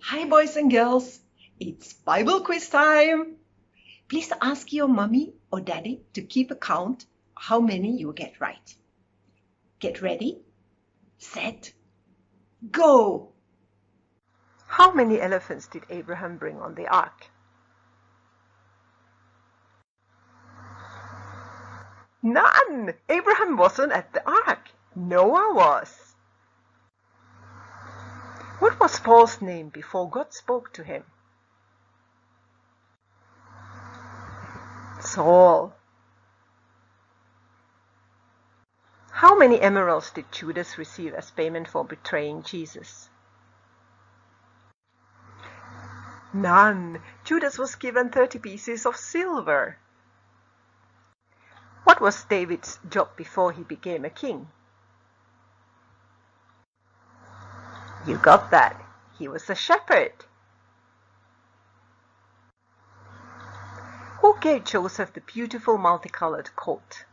Hi, boys and girls. It's Bible quiz time. Please ask your mommy or daddy to keep account how many you get right. Get ready, set, go. How many elephants did Abraham bring on the ark? None! Abraham wasn't at the ark. Noah was. What was Paul's name before God spoke to him? Saul. How many emeralds did Judas receive as payment for betraying Jesus? None. Judas was given 30 pieces of silver. What was David's job before he became a king? You got that. He was a shepherd. Who gave Joseph the beautiful multicolored coat?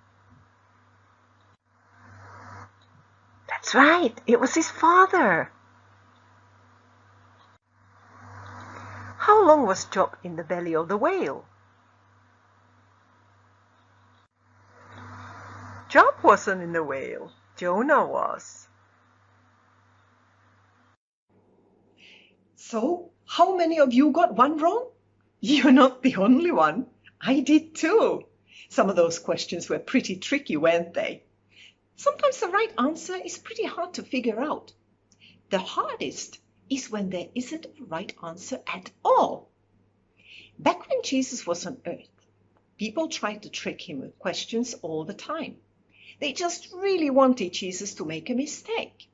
That's right. It was his father. How long was Job in the belly of the whale? Job wasn't in the whale. Jonah was. So, how many of you got one wrong? You're not the only one. I did too. Some of those questions were pretty tricky, weren't they? Sometimes the right answer is pretty hard to figure out. The hardest is when there isn't a right answer at all. Back when Jesus was on earth, people tried to trick him with questions all the time. They just really wanted Jesus to make a mistake.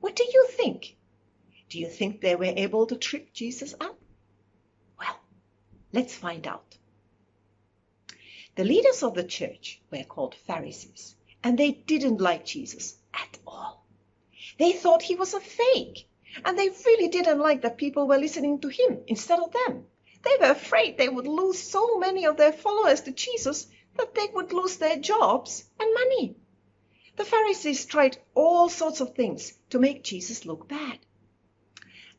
What do you think? Do you think they were able to trip Jesus up? Well, let's find out. The leaders of the church were called Pharisees, and they didn't like Jesus at all. They thought he was a fake, and they really didn't like that people were listening to him instead of them. They were afraid they would lose so many of their followers to Jesus that they would lose their jobs and money. The Pharisees tried all sorts of things to make Jesus look bad.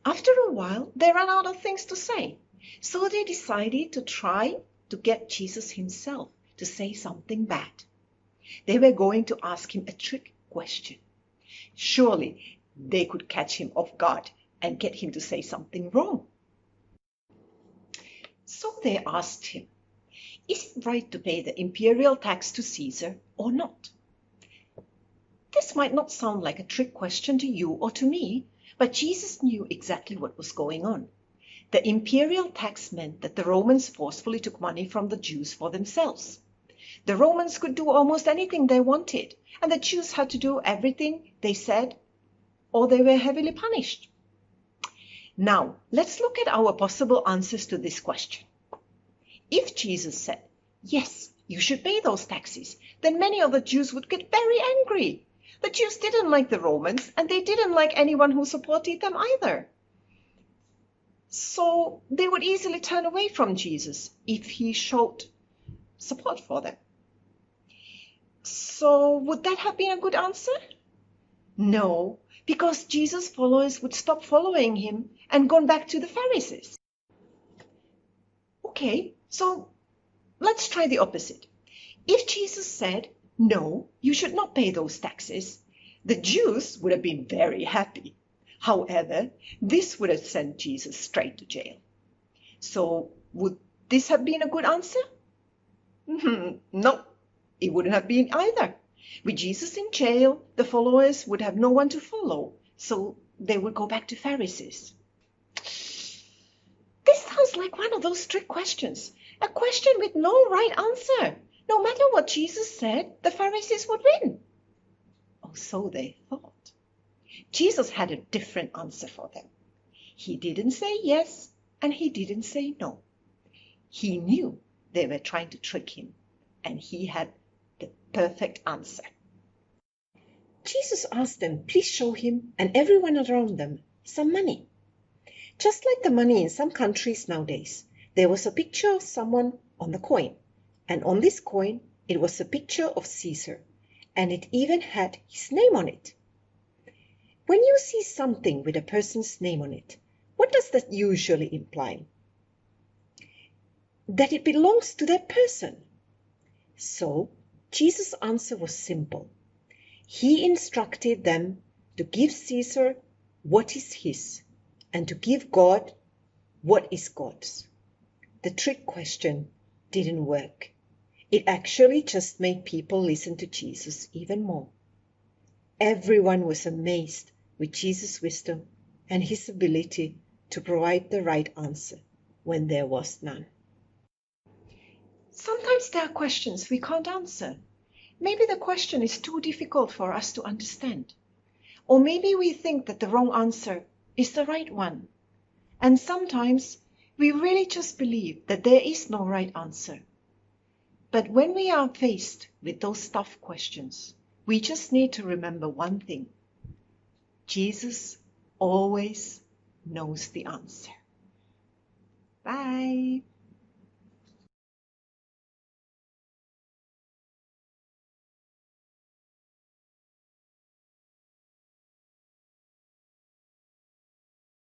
After a while, they ran out of things to say, so they decided to try to get Jesus himself to say something bad. They were going to ask him a trick question. Surely they could catch him off guard and get him to say something wrong. So they asked him, is it right to pay the imperial tax to Caesar or not? This might not sound like a trick question to you or to me, but Jesus knew exactly what was going on. The imperial tax meant that the Romans forcefully took money from the Jews for themselves. The Romans could do almost anything they wanted, and the Jews had to do everything they said, or they were heavily punished. Now, let's look at our possible answers to this question. If Jesus said, yes, you should pay those taxes, then many of the Jews would get very angry. The Jews didn't like the Romans, and they didn't like anyone who supported them either. So they would easily turn away from Jesus if he showed support for them. So would that have been a good answer? No, because Jesus' followers would stop following him and gone back to the Pharisees. Okay, so let's try the opposite. If Jesus said, no, you should not pay those taxes, the Jews would have been very happy. However, this would have sent Jesus straight to jail. So would this have been a good answer? No, it wouldn't have been either. With Jesus in jail, the followers would have no one to follow, so they would go back to Pharisees. This sounds like one of those trick questions, a question with no right answer. No matter what Jesus said, the Pharisees would win. Oh, so they thought. Jesus had a different answer for them. He didn't say yes, and he didn't say no. He knew they were trying to trick him, and he had the perfect answer. Jesus asked them, please show him and everyone around them some money. Just like the money in some countries nowadays, there was a picture of someone on the coin. And on this coin, it was a picture of Caesar, and it even had his name on it. When you see something with a person's name on it, what What does that usually imply? That it belongs to that person. So, Jesus' answer was simple. He instructed them to give Caesar what is his and to give God what is God's. The trick question didn't work. It actually just made people listen to Jesus even more. Everyone was amazed with Jesus' wisdom and his ability to provide the right answer when there was none. Sometimes there are questions we can't answer. Maybe the question is too difficult for us to understand. Or maybe we think that the wrong answer is the right one. And sometimes we really just believe that there is no right answer. But when we are faced with those tough questions, we just need to remember one thing. Jesus always knows the answer. Bye.